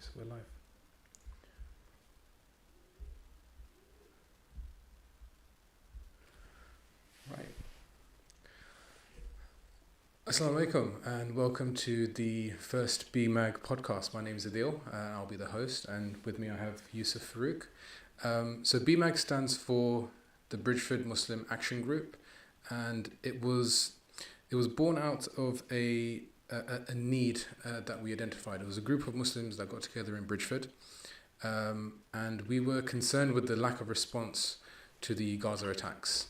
So we're live. Right. Assalamu alaikum and welcome to the first BMAG Podcast. My name is Adil and I'll be the host, and with me I have Yusuf Farouk. So BMAG stands for the Bridgeford Muslim Action Group, and it was born out of a need that we identified. It was a group of Muslims that got together in Bridgeford, and we were concerned with the lack of response to the Gaza attacks.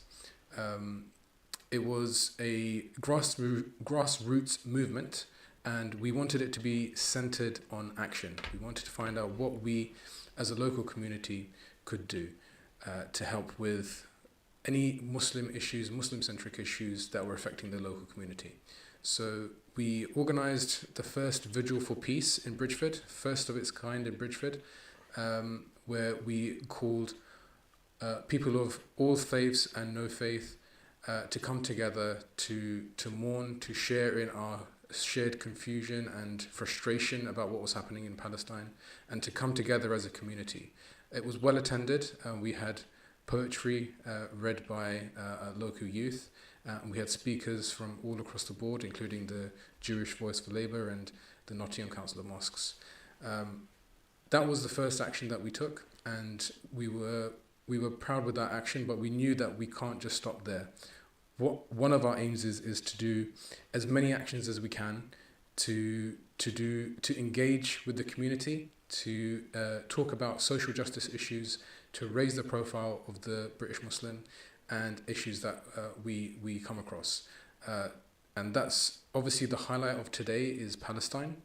It was a grassroots movement, and we wanted it to be centered on action. We wanted to find out what we, as a local community, could do to help with any Muslim issues, Muslim-centric issues that were affecting the local community. So we organized the first Vigil for Peace in Bridgeford, first of its kind in Bridgeford, where we called people of all faiths and no faith to come together to mourn, to share in our shared confusion and frustration about what was happening in Palestine, and to come together as a community. It was well attended. We had poetry read by local youth, and we had speakers from all across the board, including the Jewish Voice for Labour and the Nottingham Council of Mosques. That was the first action that we took, and we were proud with that action, but we knew that we can't just stop there. One of our aims is to do as many actions as we can to engage with the community, to talk about social justice issues, to raise the profile of the British Muslim and issues that we come across. And that's obviously the highlight of today is Palestine,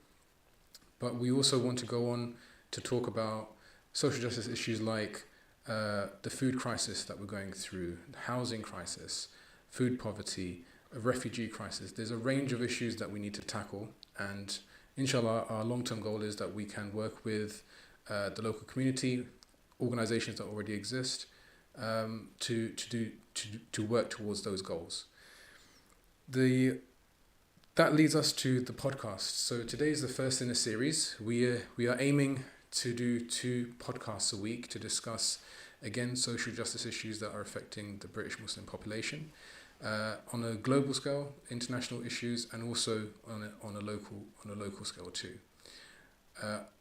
but we also want to go on to talk about social justice issues like the food crisis that we're going through, the housing crisis, food poverty, a refugee crisis. There's a range of issues that we need to tackle, and inshallah our long-term goal is that we can work with the local community, organizations that already exist, to work towards those goals. That leads us to the podcast. So today is the first in a series. We are aiming to do 2 podcasts a week to discuss, again, social justice issues that are affecting the British Muslim population on a global scale, international issues, and also on a local scale too.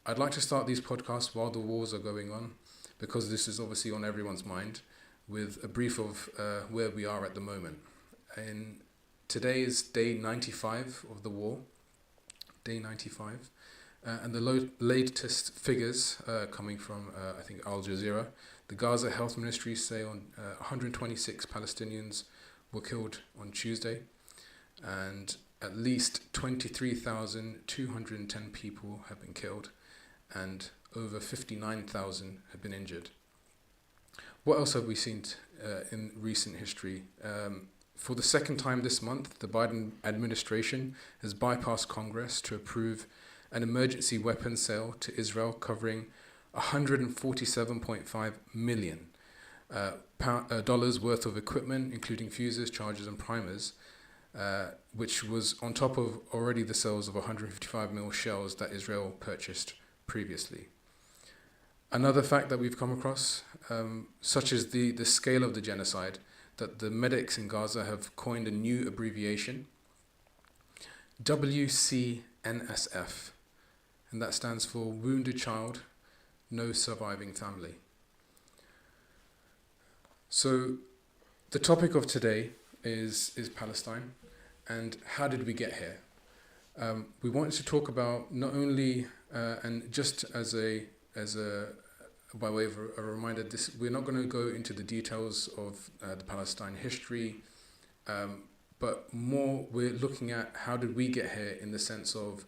I'd like to start these podcasts while the wars are going on, because this is obviously on everyone's mind, with a brief of where we are at the moment. And today is day 95 of the war, day 95. And the latest figures coming from, I think, Al Jazeera, the Gaza Health Ministry say 126 Palestinians were killed on Tuesday, and at least 23,210 people have been killed, and over 59,000 have been injured. What else have we seen in recent history? For the second time this month, the Biden administration has bypassed Congress to approve an emergency weapons sale to Israel covering $147.5 million dollars worth of equipment, including fuses, chargers, and primers, which was on top of already the sales of 155 mil shells that Israel purchased previously. Another fact that we've come across, such as the scale of the genocide, that the medics in Gaza have coined a new abbreviation, WCNSF, and that stands for Wounded Child, No Surviving Family. So the topic of today is Palestine, and how did we get here? We wanted to talk about not only, and just as a by way of a reminder, we're not going to go into the details of the Palestine history, but more we're looking at how did we get here in the sense of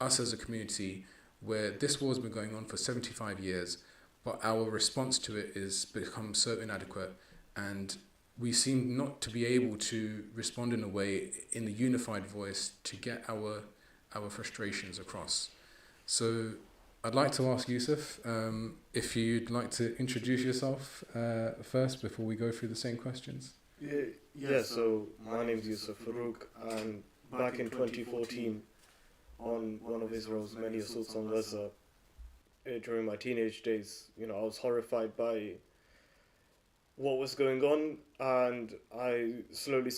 us as a community, where this war has been going on for 75 years, but our response to it is become so inadequate, and we seem not to be able to respond in a way, in a unified voice, to get our frustrations across. So I'd like to ask Yusuf if you'd like to introduce yourself first before we go through the same questions. Yeah, so my name's Yusuf Farouk, and back in 2014, on one of Israel's many assaults on Gaza, during my teenage days. I was horrified by what was going on, and I slowly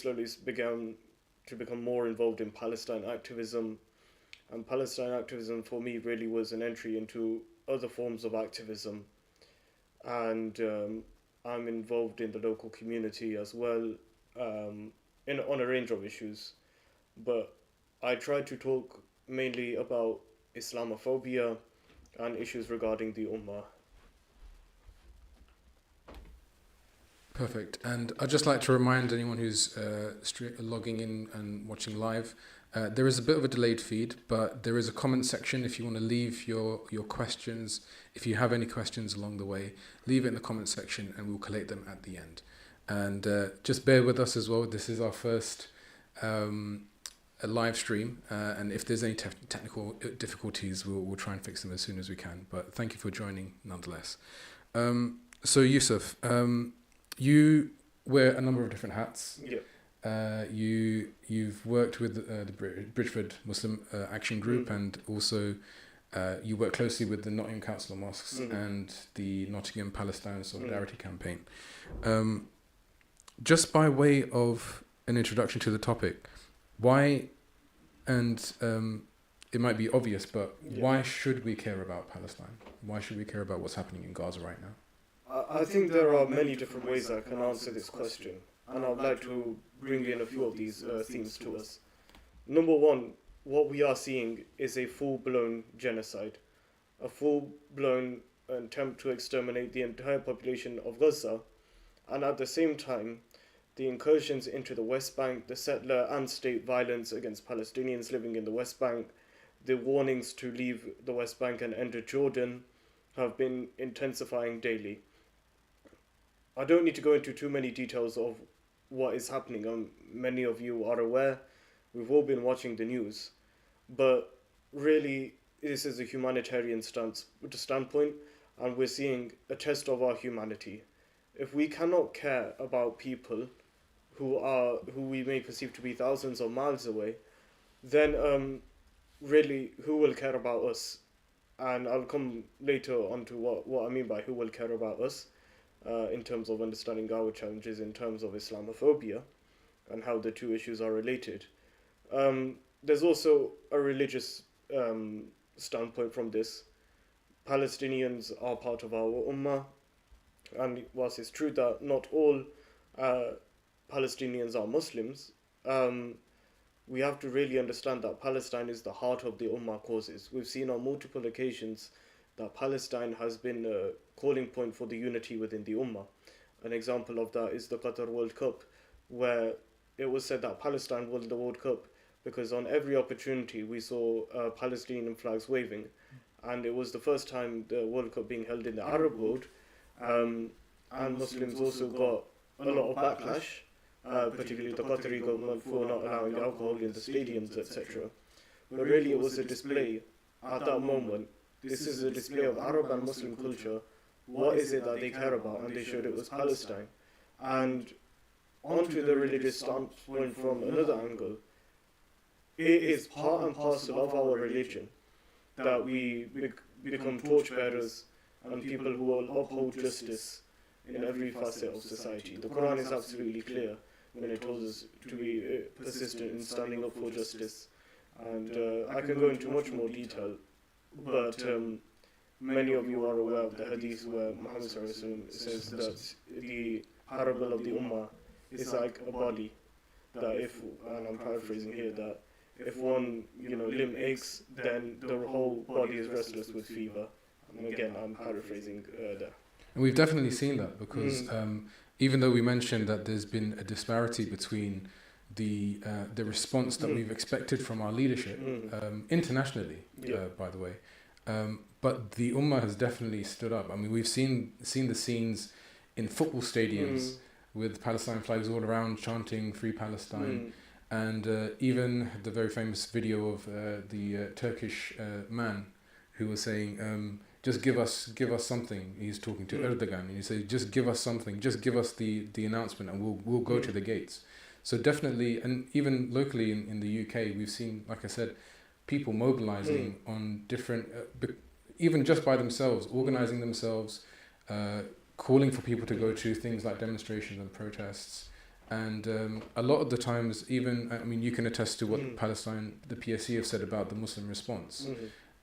began to become more involved in Palestine activism. And Palestine activism for me really was an entry into other forms of activism. And I'm involved in the local community as well, on a range of issues. But I try to talk mainly about Islamophobia and issues regarding the ummah. Perfect. And I'd just like to remind anyone who's logging in and watching live, there is a bit of a delayed feed, but there is a comment section if you want to leave your questions. If you have any questions along the way, leave it in the comment section and we'll collate them at the end. And just bear with us as well. This is our first a live stream, and if there's any technical difficulties, we'll try and fix them as soon as we can. But thank you for joining nonetheless. So Yusuf, you wear a number of different hats. Yeah. You've worked with the Bridgeford Muslim Action Group, and also you work closely with the Nottingham Council of Mosques and the Nottingham Palestine Solidarity Campaign. Just by way of an introduction to the topic, why, and it might be obvious, but why should we care about Palestine? Why should we care about what's happening in Gaza right now? I think there are many different ways I can answer this question, and I'd like to bring in a few of these themes to us. Number one, what we are seeing is a full-blown genocide, a full-blown attempt to exterminate the entire population of Gaza, and at the same time, the incursions into the West Bank, the settler and state violence against Palestinians living in the West Bank, the warnings to leave the West Bank and enter Jordan have been intensifying daily. I don't need to go into too many details of what is happening. Many of you are aware. We've all been watching the news. But really, this is a humanitarian standpoint, and we're seeing a test of our humanity. If we cannot care about people who we may perceive to be thousands of miles away, then really, who will care about us? And I'll come later on to what I mean by who will care about us. In terms of understanding our challenges in terms of Islamophobia and how the two issues are related. There's also a religious standpoint from this. Palestinians are part of our ummah, and whilst it's true that not all Palestinians are Muslims, we have to really understand that Palestine is the heart of the ummah causes. We've seen on multiple occasions that Palestine has been a calling point for the unity within the ummah. An example of that is the Qatar World Cup, where it was said that Palestine won the World Cup because on every opportunity we saw Palestinian flags waving, and it was the first time the World Cup being held in the Arab world, and Muslims also got a lot of backlash, particularly the Qatari government for not allowing alcohol in the stadiums, etc. But really it was a display at that moment. This is a display of Arab and Muslim culture. What is it that they care about? And they showed it was Palestine. And onto the religious standpoint from another angle, it is part and parcel of our religion that we become torchbearers and people who will uphold justice in every facet of society. The Quran is absolutely clear when it tells us to be persistent in standing up for justice. And I can go into much more detail, but many of you are aware of the hadith where Muhammad says that the parable of the ummah is like a body, that if, and I'm paraphrasing here, that if one limb aches, then the whole body is restless with fever. And again, I'm paraphrasing there. And we've definitely seen that because even though we mentioned that there's been a disparity between the response that we've expected from our leadership internationally, by the way, but the ummah has definitely stood up. I mean, we've seen the scenes in football stadiums with Palestine flags all around, chanting "Free Palestine," and even the very famous video of the Turkish man who was saying, "Just give us something." He's talking to Erdogan, and he said, "Just give us something. Just give us the announcement, and we'll go to the gates." So definitely, and even locally in the UK, we've seen, like I said, people mobilizing on different, even just by themselves, organizing themselves, calling for people to go to things like demonstrations and protests. And a lot of the times, even, I mean, you can attest to what Palestine, the PSC have said about the Muslim response,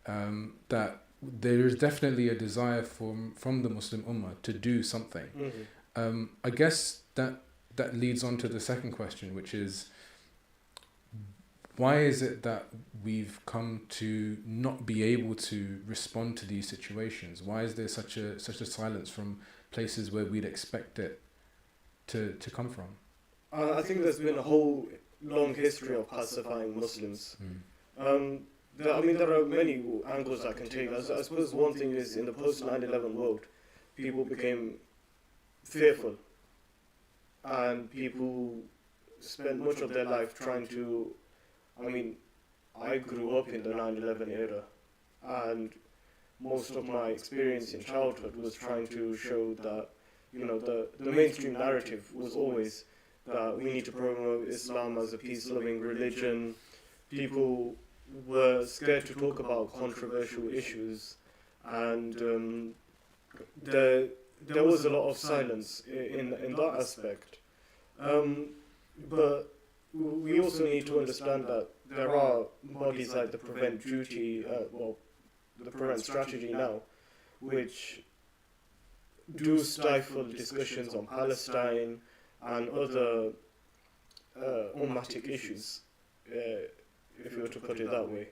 that there is definitely a desire from the Muslim Ummah to do something. I guess that leads on to the second question, which is, why is it that we've come to not be able to respond to these situations? Why is there such a silence from places where we'd expect it to come from? I think there's been a whole long history of pacifying Muslims. There are many angles I can take. I suppose one thing is, in the post 9/11 world, people became fearful, and people spent much of their life trying to. I grew up in the 9/11 era, and most of my experience in childhood was trying to show that, the mainstream narrative was always that we need to promote Islam as a peace-loving religion. People were scared to talk about controversial issues, and there was a lot of silence in that aspect. But we also need to understand that there are bodies like the Prevent Duty, the Prevent Strategy now, which do stifle discussions on Palestine and other ummatic issues, if you were to put it that way.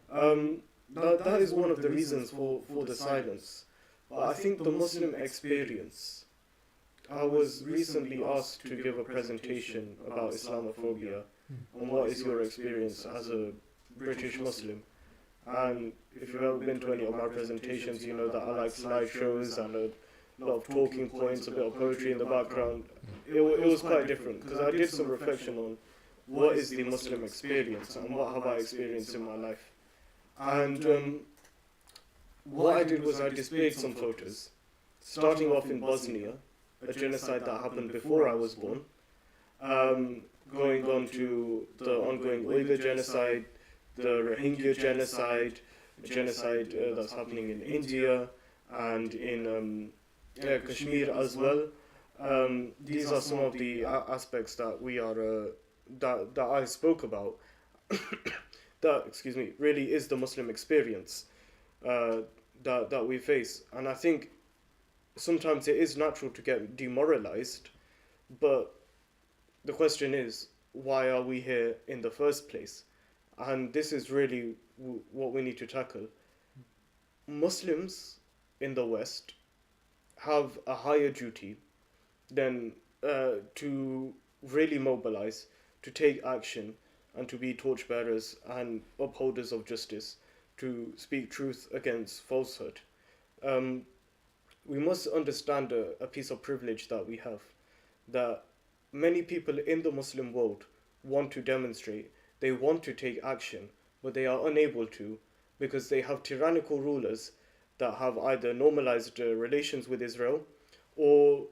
That is one of the reasons for the silence. But I think the Muslim experience, I was recently asked to give a presentation about Islamophobia and what is your experience as a British Muslim. And if you've ever been to any of my presentations, you know that I like slideshows and a lot of talking points, a bit of poetry in the background. It was quite different, because I did some reflection on what is the Muslim experience and what have I experienced in my life. And what I did was I displayed some photos, starting off in Bosnia, a genocide that happened before I was born, going on to the ongoing Uyghur genocide, the Rohingya genocide, a genocide that's happening in India and in Kashmir as well. These are some of the aspects that we are that I spoke about. That really is the Muslim experience that we face, and I think sometimes it is natural to get demoralized, but the question is, why are we here in the first place? And this is really what we need to tackle. Muslims in the West have a higher duty than to really mobilize, to take action, and to be torchbearers and upholders of justice, to speak truth against falsehood. We must understand a piece of privilege that we have, that many people in the Muslim world want to demonstrate, they want to take action, but they are unable to, because they have tyrannical rulers that have either normalized relations with Israel or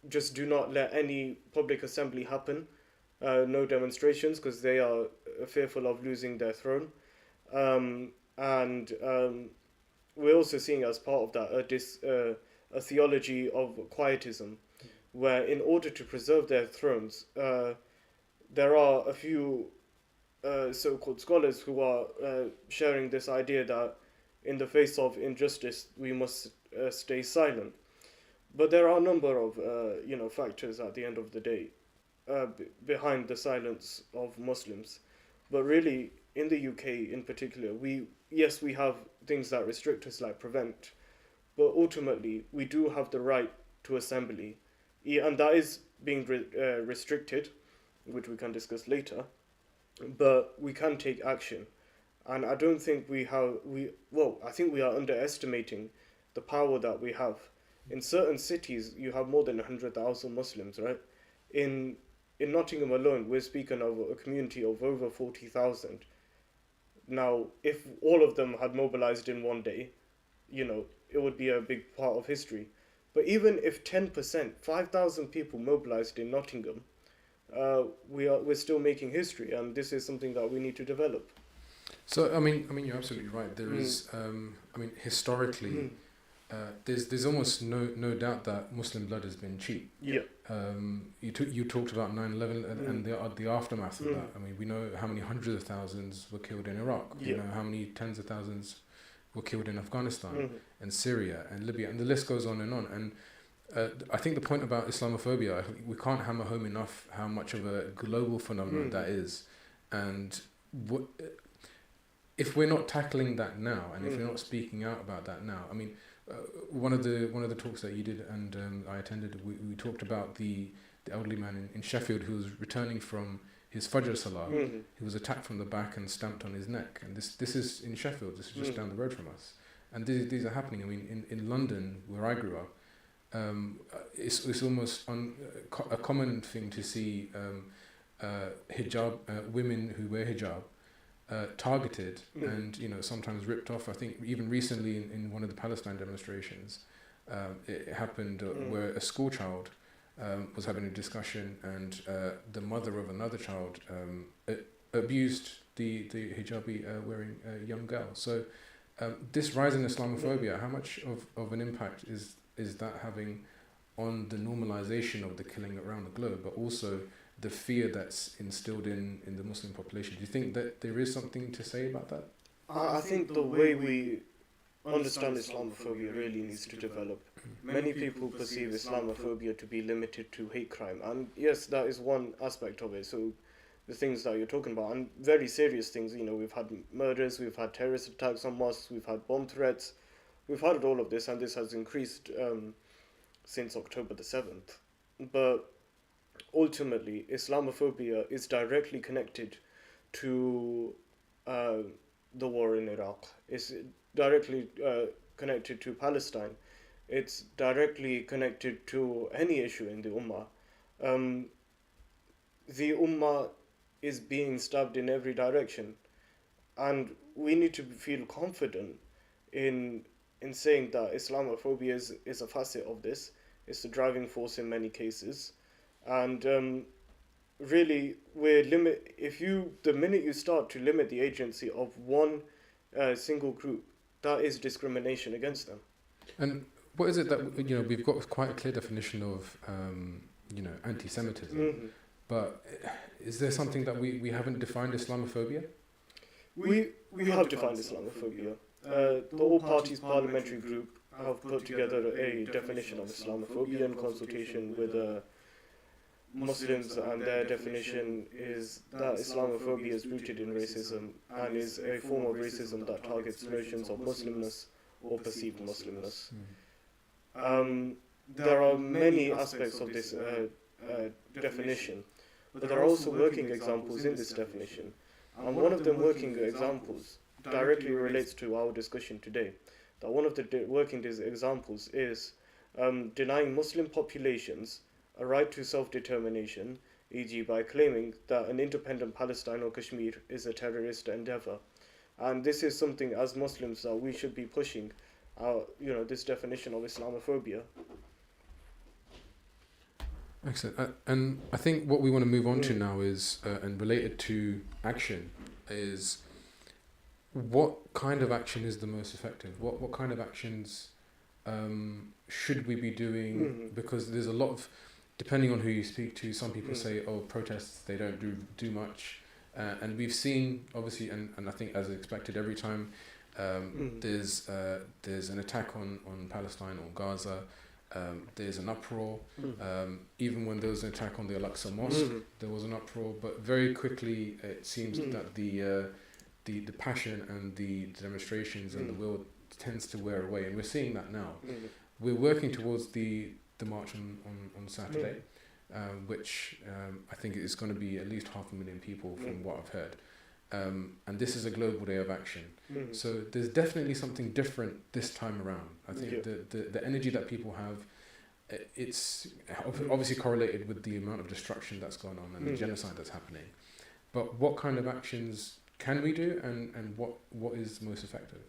just do not let any public assembly happen, no demonstrations, because they are fearful of losing their throne. We're also seeing, as part of that, a theology of quietism, where in order to preserve their thrones, there are a few so-called scholars who are sharing this idea that in the face of injustice, we must stay silent. But there are a number of factors at the end of the day behind the silence of Muslims. But really, in the UK in particular, we have things that restrict us, like Prevent, but ultimately we do have the right to assembly, and that is being restricted, which we can discuss later. But we can take action, and I don't think I think we are underestimating the power that we have. In certain cities, you have more than 100,000 Muslims, right? In Nottingham alone, we're speaking of a community of over 40,000. Now, if all of them had mobilized in one day, it would be a big part of history. But even if 10%, 5,000 people mobilized in Nottingham, we're still making history, and this is something that we need to develop. So you're absolutely right. There is, historically, there's almost no doubt that Muslim blood has been cheap. Yeah. You talked about 9/11 and the aftermath of Mm. that. I mean, we know how many hundreds of thousands were killed in Iraq. We Yeah. know how many tens of thousands were killed in Afghanistan Mhm. and Syria and Libya, and the list goes on and on. And I think the point about Islamophobia, I think we can't hammer home enough how much of a global phenomenon that is, and what if we're not tackling that now, and if we're not speaking out about that now. I mean, one of the talks that you did and I attended, we talked about the elderly man in Sheffield who was returning from his Fajr Salah. He was attacked from the back and stamped on his neck, and this is in Sheffield. This is just down the road from us, and these are happening. I mean, in London, where I grew up, it's almost a common thing to see hijab women who wear hijab targeted and sometimes ripped off. I think even recently in one of the Palestine demonstrations, it happened where a school child was having a discussion and the mother of another child abused the hijabi wearing young girl. So this rise in Islamophobia, how much of an impact is that having on the normalization of the killing around the globe, but also the fear that's instilled in the Muslim population? Do you think that there is something to say about that? I think the way we understand Islamophobia really needs to develop. Many people perceive Islamophobia to be limited to hate crime, and yes, that is one aspect of it. So the things that you're talking about, and very serious things, we've had murders, we've had terrorist attacks on mosques, we've had bomb threats, we've had all of this, and this has increased since October the 7th. But ultimately, Islamophobia is directly connected to the war in Iraq. It's directly connected to Palestine. It's directly connected to any issue in the ummah. The ummah is being stabbed in every direction, and we need to feel confident in saying that Islamophobia is a facet of this. It's the driving force in many cases. And really, the minute you start to limit the agency of one single group, that is discrimination against them. And what is it that we've got quite a clear definition of anti-Semitism, but is there something that we haven't defined Islamophobia? We have defined Islamophobia. The All Parties Parliamentary Group have put together a definition of Islamophobia in consultation with Muslims, and their definition is that Islamophobia is rooted in racism and is a form of racism that targets notions of Muslimness or perceived Muslimness. There are many aspects of this definition, but there are also working examples in this definition. And one of them working examples directly relates to our discussion today. That one of the working examples is denying Muslim populations a right to self-determination, e.g. by claiming that an independent Palestine or Kashmir is a terrorist endeavor. And this is something as Muslims that we should be pushing this definition of Islamophobia. Excellent. And I think what we want to move on to now is, and related to action, is what kind of action is the most effective? What kind of actions should we be doing? Because there's a lot of, depending on who you speak to, some people say, protests, they don't do much. And we've seen, obviously, and I think as expected, every time there's an attack on Palestine or Gaza, there's an uproar. Even when there was an attack on the Al-Aqsa Mosque, there was an uproar. But very quickly, it seems that the passion and the demonstrations and the will tends to wear away. And we're seeing that now. We're working towards the march on Saturday, which I think is going to be at least 500,000 people from what I've heard. And this is a global day of action. So there's definitely something different this time around. I think the energy that people have, it's obviously correlated with the amount of destruction that's gone on and the genocide that's happening. But what kind of actions can we do, and what is most effective?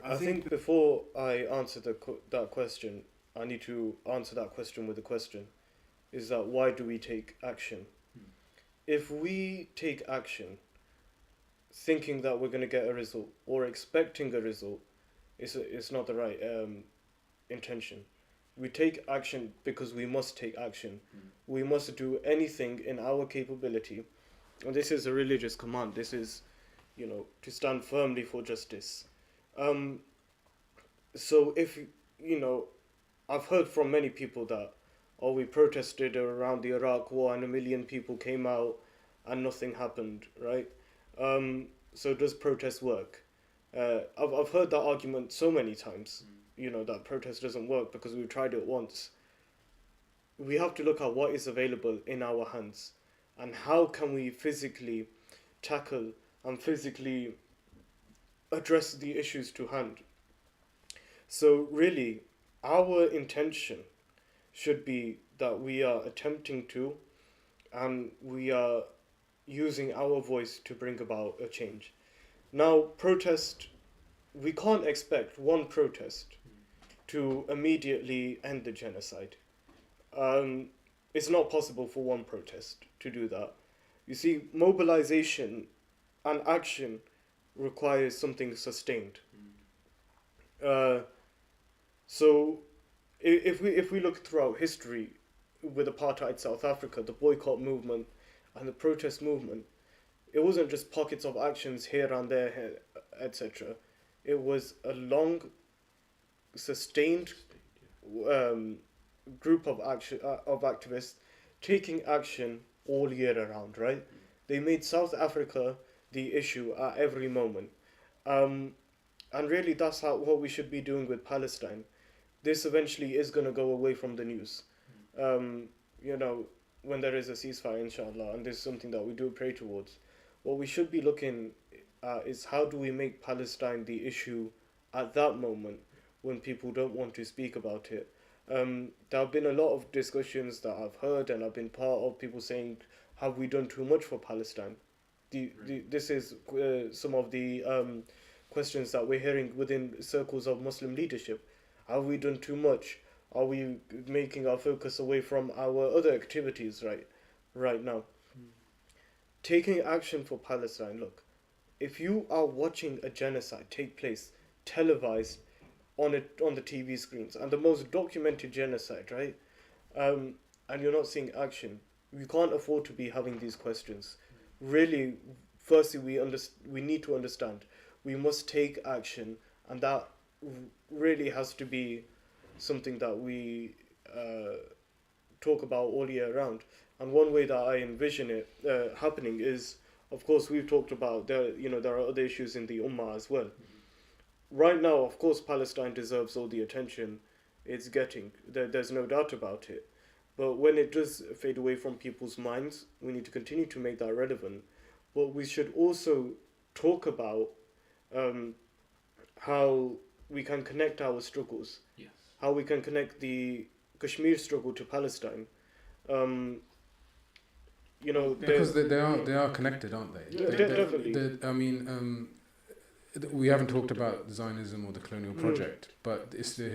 I think before I answer that question, I need to answer that question with a question. Is that why do we take action? If we take action, thinking that we're going to get a result or expecting a result is not the right intention. We take action because we must take action. We must do anything in our capability. And this is a religious command. This is, to stand firmly for justice. So if, I've heard from many people that, oh, we protested around the Iraq war and 1 million people came out and nothing happened, right? So does protest work? I've heard that argument so many times, that protest doesn't work because we've tried it once. We have to look at what is available in our hands and how can we physically tackle and physically address the issues to hand. So really, our intention should be that we are attempting to, and we are using our voice to bring about a change. Now, protest, we can't expect one protest to immediately end the genocide. It's not possible for one protest to do that. You see, mobilization and action requires something sustained. So if we look throughout history with apartheid South Africa, the boycott movement and the protest movement, it wasn't just pockets of actions here and there, etc. It was a long, sustained group of activists taking action all year around, right? They made South Africa the issue at every moment. And really that's what we should be doing with Palestine. This eventually is going to go away from the news. When there is a ceasefire, inshallah, and this is something that we do pray towards. What we should be looking at is how do we make Palestine the issue at that moment when people don't want to speak about it. There have been a lot of discussions that I've heard and I've been part of, people saying, have we done too much for Palestine? This is some of the questions that we're hearing within circles of Muslim leadership. Have we done too much? Are we making our focus away from our other activities right now? Taking action for Palestine. Look, if you are watching a genocide take place, televised on the TV screens, and the most documented genocide, right? And you're not seeing action, we can't afford to be having these questions. Really, firstly, we need to understand we must take action, and that really has to be something that we talk about all year round. And one way that I envision it happening is, of course, we've talked about there are other issues in the ummah as well. Right now, of course, Palestine deserves all the attention it's getting. There's no doubt about it. But when it does fade away from people's minds, we need to continue to make that relevant. But we should also talk about how we can connect our struggles. Yes. How we can connect the Kashmir struggle to Palestine. Because they are connected, aren't they? Definitely. We haven't talked about Zionism or the colonial project, but it's the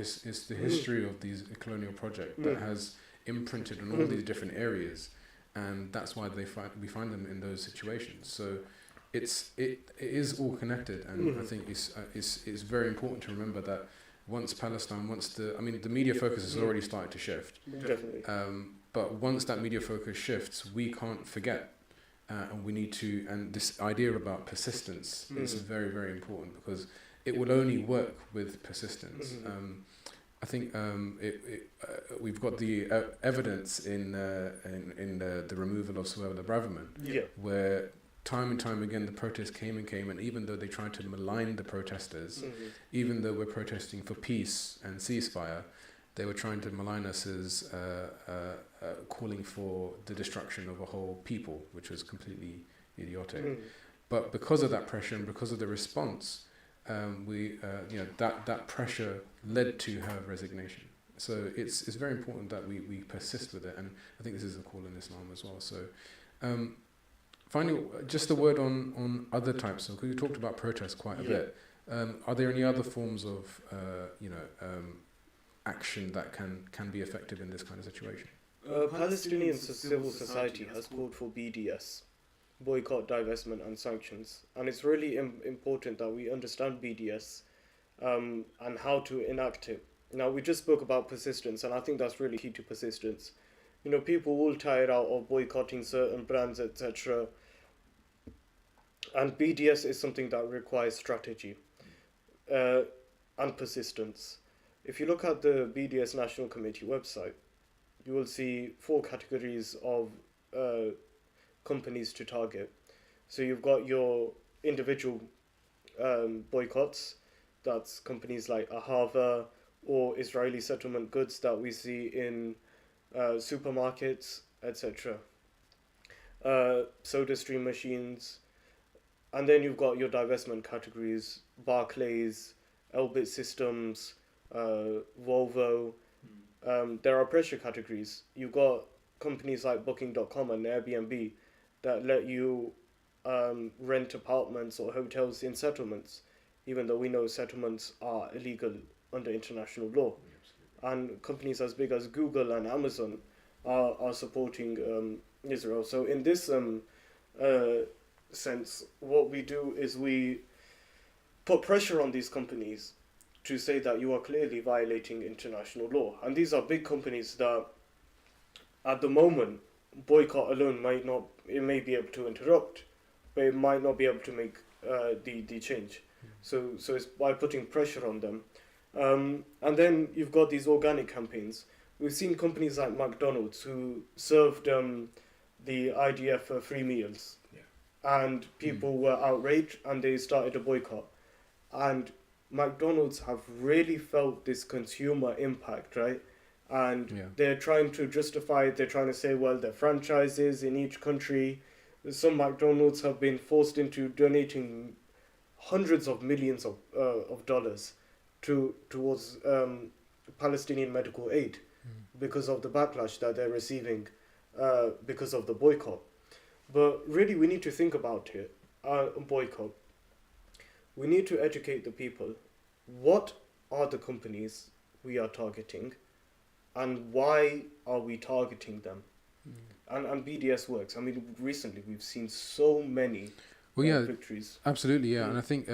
history of these colonial project that has imprinted on all these different areas, and that's why we find them in those situations. So it is all connected, and I think it's very important to remember that once Palestine, the media focus has already started to shift. Definitely. But once that media focus shifts, we can't forget, and we need to. And this idea about persistence is very, very important, because it will only work with persistence. I think we've got the evidence in the removal of Suella Braverman, where time and time again the protests came, and even though they tried to malign the protesters, even though we're protesting for peace and ceasefire, they were trying to malign us as calling for the destruction of a whole people, which was completely idiotic. But because of that pressure and because of the response, that pressure led to her resignation. So it's very important that we persist with it, and I think this is a call in Islam as well. So finally, just a word on other types of, because we talked about protests quite a bit. Are there any other forms of action that can be effective in this kind of situation? Palestinian civil society has called for BDS, boycott, divestment, and sanctions. And it's really important that we understand BDS and how to enact it. Now, we just spoke about persistence, and I think that's really key to persistence. You know, people will tire out of boycotting certain brands, etc. And BDS is something that requires strategy and persistence. If you look at the BDS National Committee website, you will see 4 categories of companies to target. So you've got your individual boycotts, that's companies like Ahava or Israeli settlement goods that we see in supermarkets, etc. Soda stream machines. And then you've got your divestment categories, Barclays, Elbit Systems, Volvo. There are pressure categories. You've got companies like Booking.com and Airbnb that let you rent apartments or hotels in settlements, even though we know settlements are illegal under international law. And companies as big as Google and Amazon are supporting Israel. So in this sense, what we do is we put pressure on these companies to say that you are clearly violating international law. And these are big companies that, at the moment, boycott alone it may be able to interrupt, but it might not be able to make the change. So it's by putting pressure on them. And then you've got these organic campaigns. We've seen companies like McDonald's who served the IDF free meals. And people were outraged and they started a boycott. And McDonald's have really felt this consumer impact, right? And they're trying to justify it. They're trying to say, well, they're franchises in each country. Some McDonald's have been forced into donating hundreds of millions of dollars towards Palestinian medical aid because of the backlash that they're receiving because of the boycott. But really, we need to think about it. Boycott. We need to educate the people. What are the companies we are targeting, and why are we targeting them? And BDS works. I mean, recently we've seen so many victories. Absolutely, yeah. And I think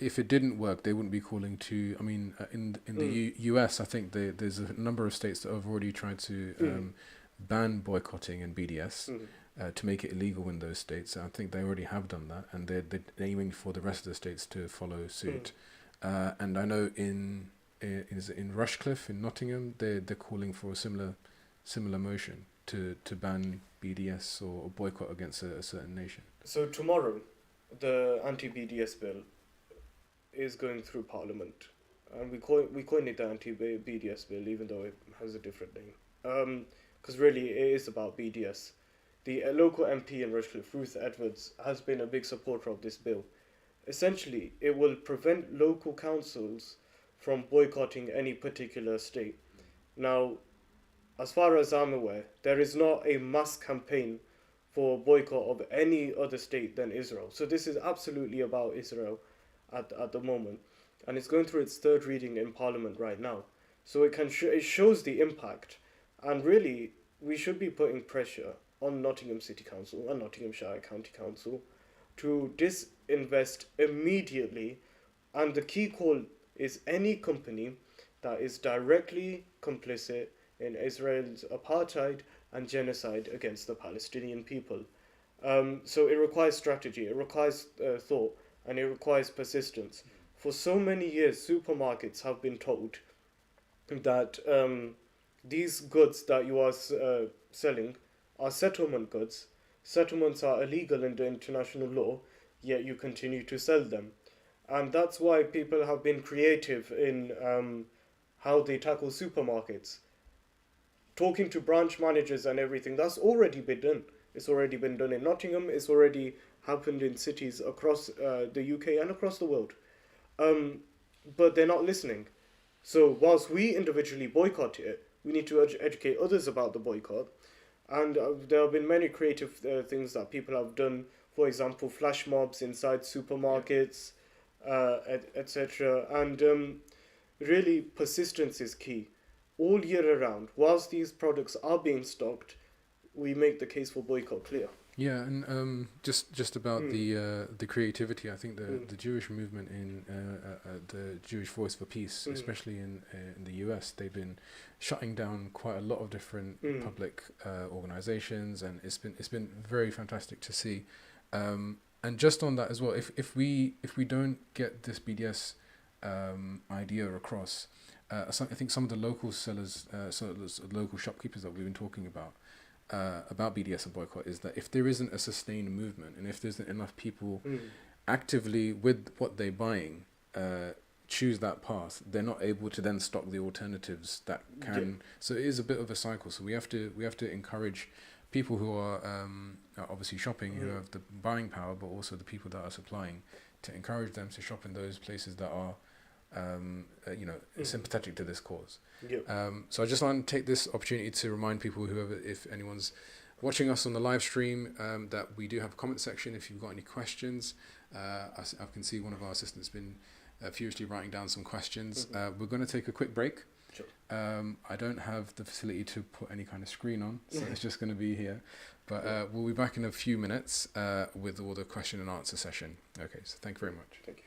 if it didn't work, they wouldn't be calling to. I mean, in the US, I think there's a number of states that have already tried to ban boycotting and BDS. To make it illegal in those states. I think they already have done that, and they're aiming for the rest of the states to follow suit. And I know in Rushcliffe in Nottingham, they're calling for a similar motion to ban BDS or boycott against a certain nation. So tomorrow, the anti-BDS bill is going through Parliament, and we coined it the anti-BDS bill, even though it has a different name. Because really, it is about BDS. The local MP in Rushcliffe, Ruth Edwards, has been a big supporter of this bill. Essentially, it will prevent local councils from boycotting any particular state. Now, as far as I'm aware, there is not a mass campaign for boycott of any other state than Israel. So this is absolutely about Israel at the moment. And it's going through its 3rd reading in Parliament right now. So it shows the impact. And really, we should be putting pressure on Nottingham City Council and Nottinghamshire County Council to disinvest immediately. And the key call is any company that is directly complicit in Israel's apartheid and genocide against the Palestinian people. So it requires strategy, it requires thought, and it requires persistence. For so many years, supermarkets have been told that these goods that you are selling are settlement goods. Settlements are illegal under international law, yet you continue to sell them. And that's why people have been creative in how they tackle supermarkets. Talking to branch managers and everything, that's already been done. It's already been done in Nottingham, it's already happened in cities across the UK and across the world. But they're not listening. So whilst we individually boycott it, we need to educate others about the boycott. And there have been many creative things that people have done. For example, flash mobs inside supermarkets, etc. And really, persistence is key. All year around, whilst these products are being stocked, we make the case for boycott clear. Yeah, and just about the creativity. I think the Jewish movement in the Jewish Voice for Peace, especially in the U.S., they've been shutting down quite a lot of different public organizations, and it's been very fantastic to see. And just on that as well, if we don't get this BDS idea across, I think some of the local sellers, local shopkeepers that we've been talking about BDS and boycott, is that if there isn't a sustained movement and if there isn't enough people actively with what they're buying choose that path, they're not able to then stock the alternatives that can. So it is a bit of a cycle. So we have to encourage people who are obviously shopping, who have the buying power, but also the people that are supplying, to encourage them to shop in those places that are sympathetic to this cause. So I just want to take this opportunity to remind people, whoever, if anyone's watching us on the live stream, that we do have a comment section if you've got any questions. I can see one of our assistants been furiously writing down some questions. We're going to take a quick break. Sure. I don't have the facility to put any kind of screen on, so it's just going to be here. But we'll be back in a few minutes with all the question and answer session. Okay, so thank you very much. Thank you.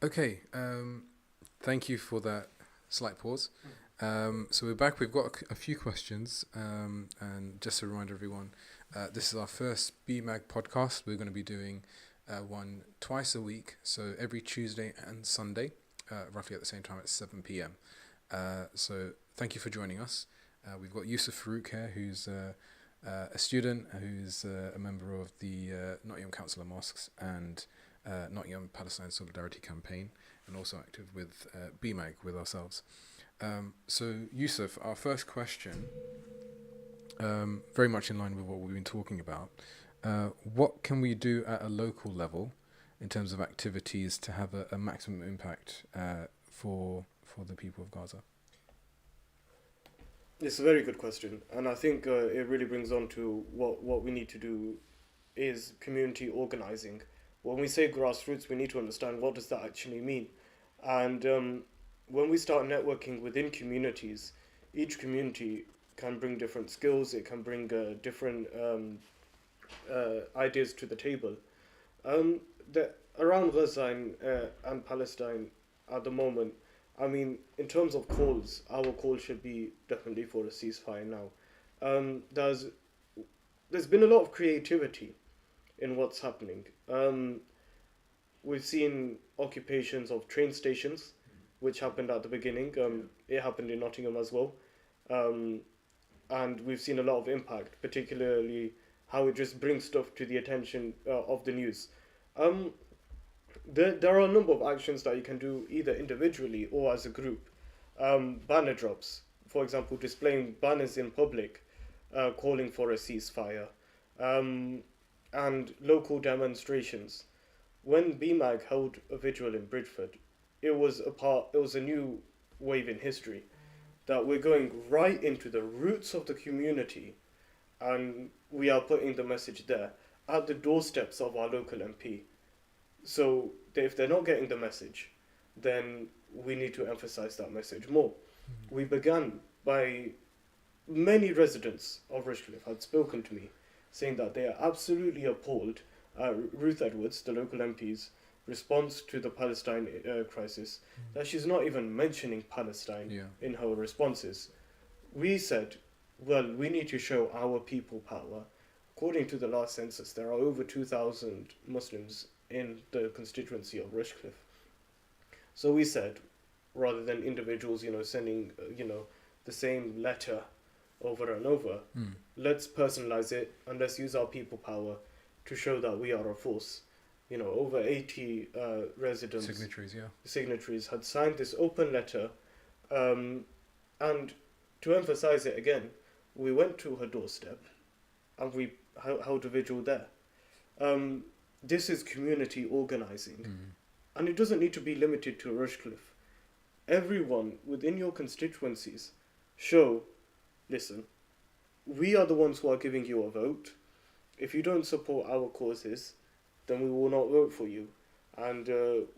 Okay, thank you for that slight pause. So we're back. We've got a few questions, and just to remind everyone, this is our first BMAG podcast. We're going to be doing one twice a week, so every Tuesday and Sunday, roughly at the same time at 7 p.m. So thank you for joining us. We've got Yusuf Farouk here, who's a student, who's a member of the Nottingham Council of Mosques and Nottingham Palestine Solidarity Campaign, and also active with BMAG with ourselves. So Yusuf, our first question, very much in line with what we've been talking about, what can we do at a local level in terms of activities to have a maximum impact for the people of Gaza? It's a very good question, and I think it really brings on to what we need to do is community organizing. When we say grassroots, we need to understand what does that actually mean. And when we start networking within communities, each community can bring different skills, it can bring different ideas to the table. Around Gaza and Palestine at the moment, I mean, in terms of calls, our call should be definitely for a ceasefire now. There's been a lot of creativity in what's happening. We've seen occupations of train stations, which happened at the beginning. It happened in Nottingham as well. And we've seen a lot of impact, particularly how it just brings stuff to the attention of the news. There are a number of actions that you can do either individually or as a group. Banner drops, for example, displaying banners in public calling for a ceasefire. And local demonstrations. When BMAG held a vigil in Bridgeford, it was a new wave in history, that we're going right into the roots of the community, and we are putting the message there at the doorsteps of our local MP. So if they're not getting the message, then we need to emphasize that message more. Mm-hmm. We began by many residents of Rushcliffe had spoken to me, saying that they are absolutely appalled at Ruth Edwards, the local MP's response to the Palestine crisis, that she's not even mentioning Palestine in her responses. We said, well, we need to show our people power. According to the last census, there are over 2,000 Muslims in the constituency of Rushcliffe. So we said, rather than individuals, sending, the same letter over and over, let's personalize it and let's use our people power to show that we are a force. Over 80 residents, signatories had signed this open letter, and to emphasize it again, we went to her doorstep and we held a vigil there. This is community organizing, and it doesn't need to be limited to Rushcliffe. Everyone within your constituencies show, listen, we are the ones who are giving you a vote. If you don't support our causes, then we will not vote for you, and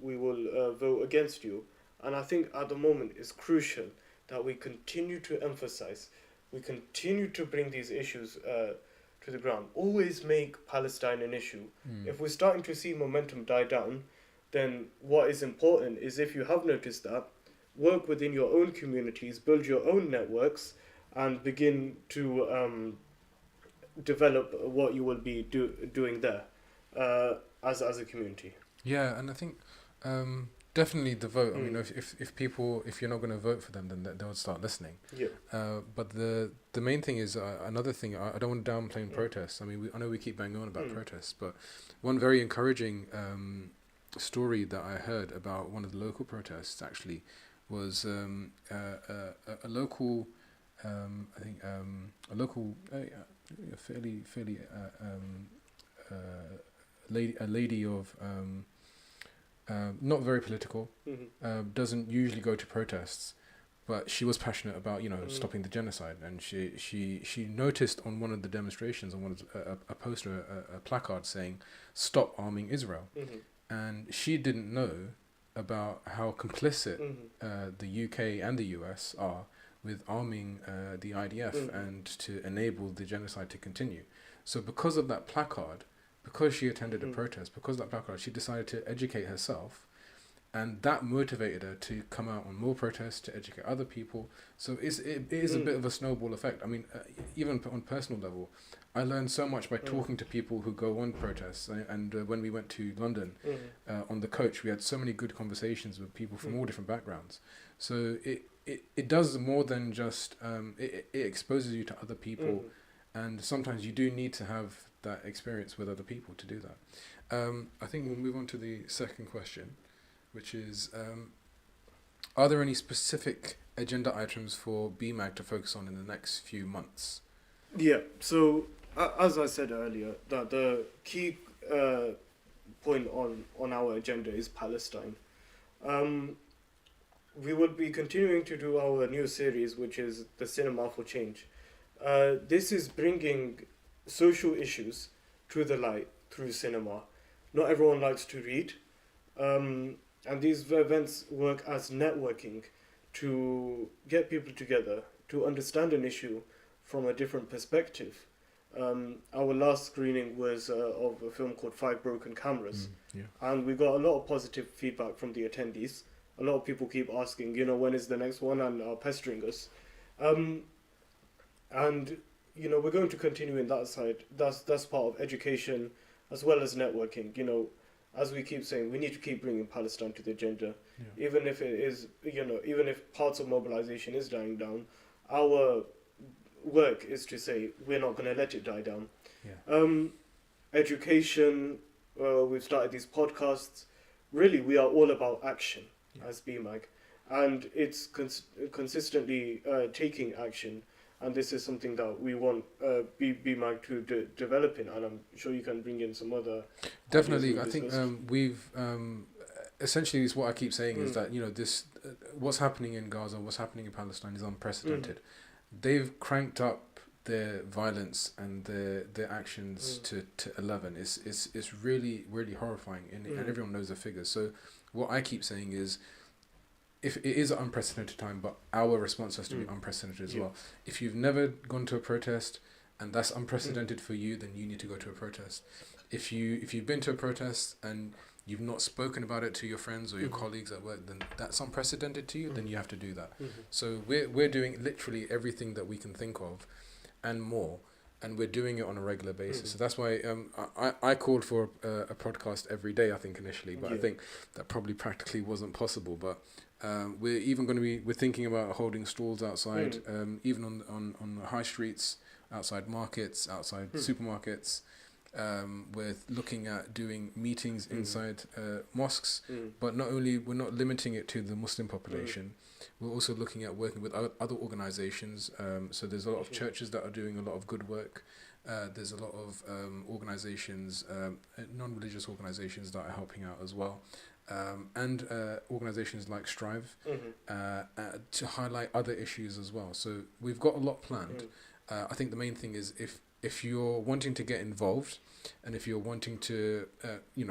we will vote against you. And I think at the moment it's crucial that we continue to emphasize, we continue to bring these issues to the ground. Always make Palestine an issue. If we're starting to see momentum die down, then what is important is, if you have noticed that, work within your own communities, build your own networks, and begin to develop what you will be doing there as a community. Yeah, and I think definitely the vote. I mean, if you're not going to vote for them, then they'll start listening. Yeah. But the main thing is another thing. I don't want to downplay protests. I mean, I know we keep banging on about protests, but one very encouraging story that I heard about one of the local protests actually was a local. I think a local, fairly lady of not very political, doesn't usually go to protests, but she was passionate about stopping the genocide, and she noticed on one of the demonstrations, on a poster, a placard saying "Stop arming Israel," and she didn't know about how complicit the UK and the US are with arming the IDF and to enable the genocide to continue. So because of that placard, because she attended a protest, because of that placard, she decided to educate herself And that motivated her to come out on more protests, to educate other people. So it is a bit of a snowball effect. I mean, even on personal level, I learned so much by talking to people who go on protests. And when we went to London on the coach, we had so many good conversations with people from all different backgrounds. So it does more than just, it exposes you to other people. And sometimes you do need to have that experience with other people to do that. I think we'll move on to the second question, which is, are there any specific agenda items for BMAG to focus on in the next few months? Yeah, so as I said earlier, that the key point on our agenda is Palestine. We will be continuing to do our new series, which is the Cinema for Change. This is bringing social issues to the light through cinema. Not everyone likes to read. And these events work as networking to get people together, to understand an issue from a different perspective. Our last screening was of a film called Five Broken Cameras. And we got a lot of positive feedback from the attendees. A lot of people keep asking, when is the next one, and are pestering us. And, we're going to continue in that side. That's part of education as well as networking. As we keep saying, we need to keep bringing Palestine to the agenda, even if it is, even if parts of mobilization is dying down. Our work is to say we're not going to let it die down. Education, we've started these podcasts. Really, we are all about action as BMAG, and it's consistently taking action. And this is something that we want BMAG to develop in, and I'm sure you can bring in some other. Definitely, I think we've essentially is what I keep saying is that this what's happening in Gaza, what's happening in Palestine is unprecedented. They've cranked up their violence and their actions to 11. It's really horrifying, and everyone knows the figures. So what I keep saying is, if it is an unprecedented time, but our response has to be unprecedented as well. If you've never gone to a protest and that's unprecedented for you, then you need to go to a protest. If you've been to a protest and you've not spoken about it to your friends or your colleagues at work, then that's unprecedented to you, then you have to do that. So we're doing literally everything that we can think of and more, and we're doing it on a regular basis. So that's why I called for a podcast every day, I think, initially, but I think that probably practically wasn't possible. But we're thinking about holding stalls outside, even on the high streets, outside markets, outside supermarkets. We're looking at doing meetings inside mosques, but we're not limiting it to the Muslim population. We're also looking at working with other organizations. So there's a lot of churches that are doing a lot of good work. There's a lot of organizations, non-religious organizations that are helping out as well. And organizations like Strive to highlight other issues as well. So we've got a lot planned. I think the main thing is if you're wanting to get involved and if you're wanting to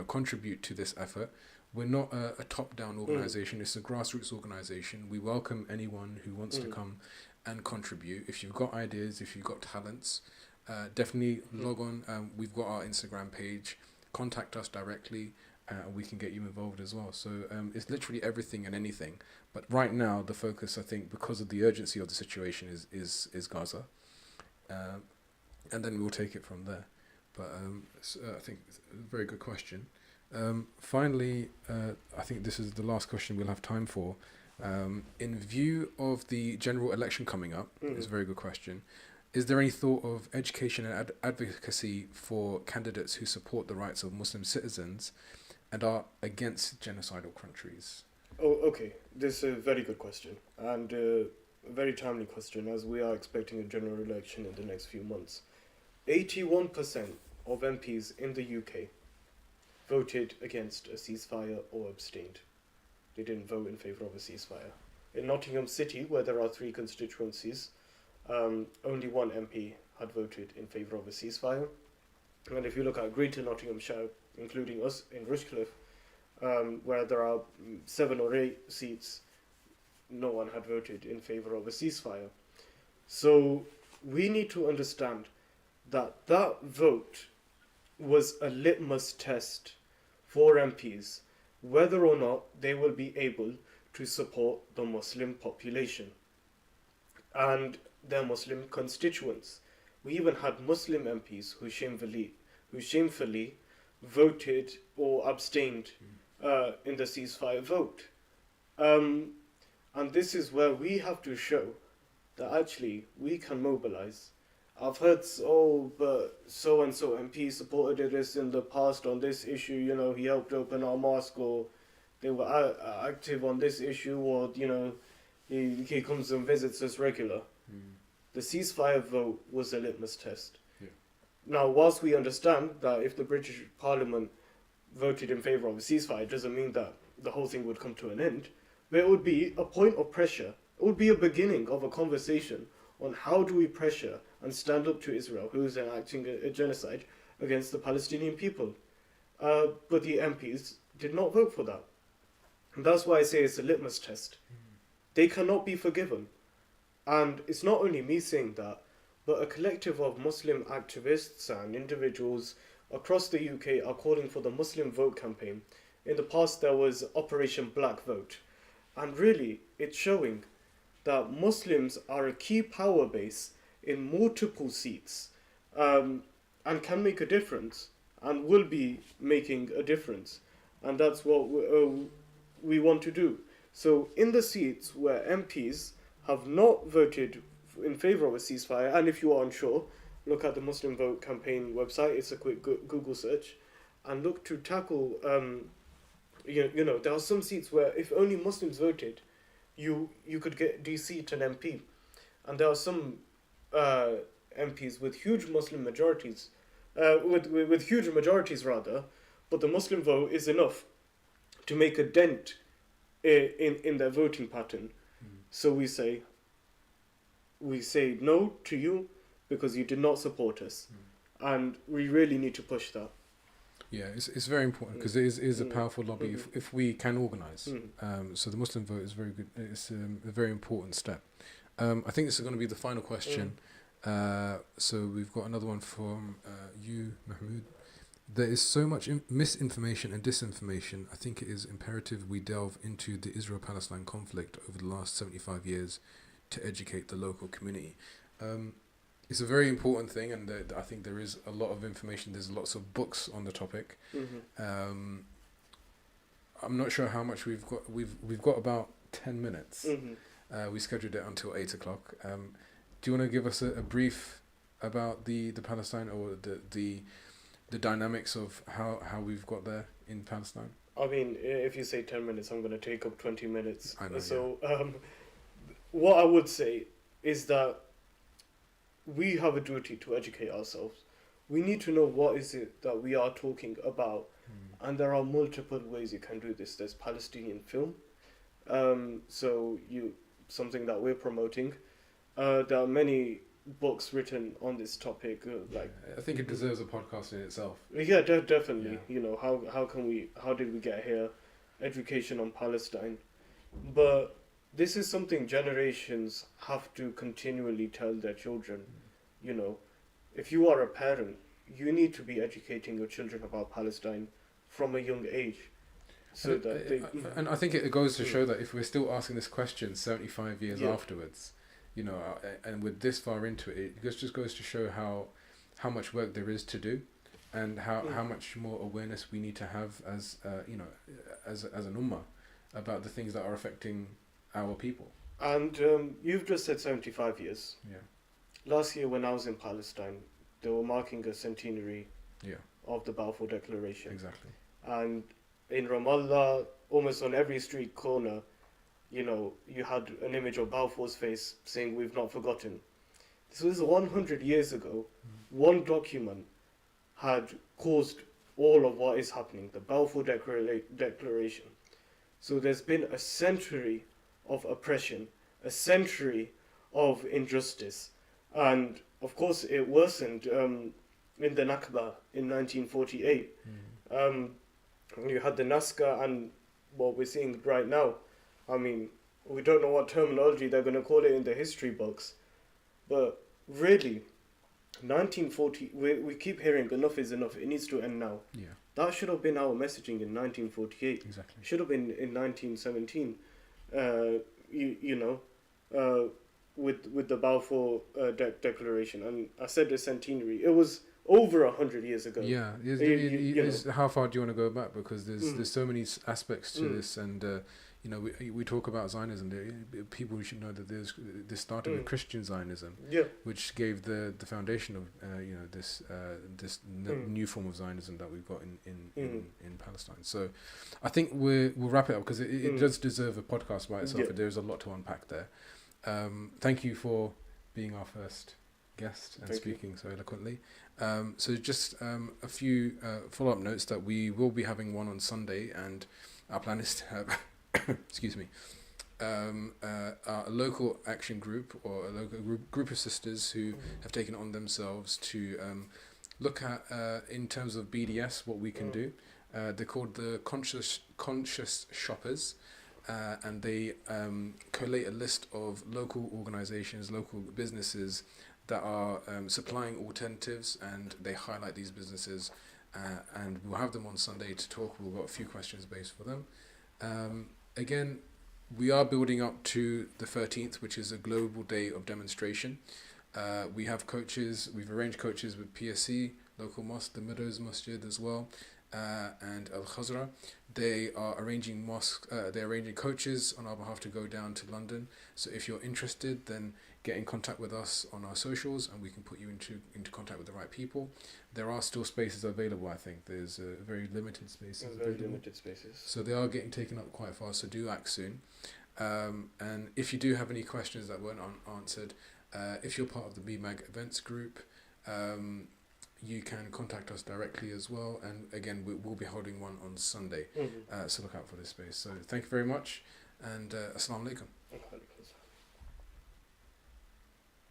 contribute to this effort, we're not a top-down organization. It's a grassroots organization. We welcome anyone who wants to come and contribute. If you've got ideas, if you've got talents, definitely log on. We've got our Instagram page. Contact us directly. We can get you involved as well. So it's literally everything and anything. But right now, the focus, I think, because of the urgency of the situation, is Gaza. And then we'll take it from there. But I think it's a very good question. Finally, I think this is the last question we'll have time for. In view of the general election coming up, it's a very good question. Is there any thought of education and advocacy for candidates who support the rights of Muslim citizens and are against genocidal countries? Oh, okay. This is a very good question, and a very timely question, as we are expecting a general election in the next few months. 81% of MPs in the UK voted against a ceasefire or abstained. They didn't vote in favour of a ceasefire. In Nottingham City, where there are 3 constituencies, only one MP had voted in favour of a ceasefire. And if you look at Greater Nottinghamshire, including us in Rushcliffe, where there are 7 or 8 seats, no one had voted in favour of a ceasefire. So we need to understand that vote was a litmus test for MPs whether or not they will be able to support the Muslim population and their Muslim constituents. We even had Muslim MPs who shamefully voted or abstained in the ceasefire vote. And this is where we have to show that actually we can mobilize. I've heard, but so-and-so MP supported this in the past on this issue, he helped open our mosque, or they were active on this issue, or, he comes and visits us regular. The ceasefire vote was a litmus test. Yeah. Now, whilst we understand that if the British Parliament voted in favour of a ceasefire, it doesn't mean that the whole thing would come to an end, but it would be a point of pressure. It would be a beginning of a conversation on how do we pressure and stand up to Israel, who is enacting a genocide against the Palestinian people. But the MPs did not vote for that. And that's why I say it's a litmus test. They cannot be forgiven. And it's not only me saying that, but a collective of Muslim activists and individuals across the UK are calling for the Muslim Vote campaign. In the past, there was Operation Black Vote. And really, it's showing that Muslims are a key power base in multiple seats, and can make a difference, and will be making a difference. And that's what we want to do. So in the seats where MPs have not voted in favour of a ceasefire, and if you are unsure, look at the Muslim Vote campaign website. It's a quick Google search, and look to tackle. There are some seats where if only Muslims voted, you could get de-seat an MP, and there are some MPs with huge Muslim majorities, with huge majorities rather, but the Muslim vote is enough to make a dent in their voting pattern. So we say no to you because you did not support us, and we really need to push that. Yeah, it's very important because it is a powerful lobby if we can organise. So the Muslim vote is very good. It's a very important step. I think this is going to be the final question. So we've got another one from you, Mahmoud. There is so much misinformation and disinformation. I think it is imperative we delve into the Israel-Palestine conflict over the last 75 years to educate the local community. It's a very important thing, and I think there is a lot of information. There's lots of books on the topic. I'm not sure how much we've got. We've got about 10 minutes. We scheduled it until 8 o'clock. Do you want to give us a brief about the Palestine, or the dynamics of how we've got there in Palestine? I mean, if you say 10 minutes, I'm going to take up 20 minutes. I know, so what I would say is that we have a duty to educate ourselves. We need to know what is it that we are talking about. And there are multiple ways you can do this. There's Palestinian film. Something that we're promoting. There are many books written on this topic. I think it deserves a podcast in itself. Yeah, definitely. Yeah. How did we get here? Education on Palestine. But this is something generations have to continually tell their children. If you are a parent, you need to be educating your children about Palestine from a young age. And I think it goes to show that if we're still asking this question 75 years afterwards, and we're this far into it, it just goes to show how much work there is to do, and how much more awareness we need to have as an ummah about the things that are affecting our people. And you've just said 75 years. Yeah. Last year when I was in Palestine, they were marking a centenary of the Balfour Declaration. Exactly. And in Ramallah, almost on every street corner, you had an image of Balfour's face saying, "We've not forgotten." This was 100 years ago. One document had caused all of what is happening, the Balfour Declaration. So there's been a century of oppression, a century of injustice. And of course it worsened in the Nakba in 1948. You had the Nazca and what we're seeing right now. I mean, we don't know what terminology they're going to call it in the history books. But really, 1940, we keep hearing enough is enough. It needs to end now. Yeah. That should have been our messaging in 1948. Exactly. Should have been in 1917. You know, with the Balfour Declaration, and I said the centenary. It was over 100 years ago. Yeah, how far do you want to go back? Because there's so many aspects to this, and you know, we talk about Zionism. People should know that this started with Christian Zionism, which gave the foundation of you know, this new form of Zionism that we've got in Palestine. So I think we'll wrap it up, because it does deserve a podcast by itself. There's a lot to unpack there. Thank you for being our first guest and speaking so eloquently. So just a few follow-up notes that we will be having one on Sunday, and our plan is to have excuse me, a local action group, or a local group of sisters who have taken it on themselves to look at, in terms of BDS, what we can do. They're called the Conscious Shoppers. And they collate a list of local organizations, local businesses that are supplying alternatives, and they highlight these businesses, and we'll have them on Sunday to talk. We've got a few questions based for them. Again, we are building up to the 13th, which is a global day of demonstration. We have coaches, we've arranged coaches with PSC, local mosque, the Meadows Masjid as well, and Al Khazra. They are arranging they're arranging coaches on our behalf to go down to London. So if you're interested, then get in contact with us on our socials, and we can put you into contact with the right people. There are still spaces available. I think there's very limited spaces. So they are getting taken up quite fast. So do act soon. And if you do have any questions that weren't answered, if you're part of the BMAG events group, you can contact us directly as well. And again, we'll be holding one on Sunday. So look out for this space. So thank you very much, and Assalamu alaikum.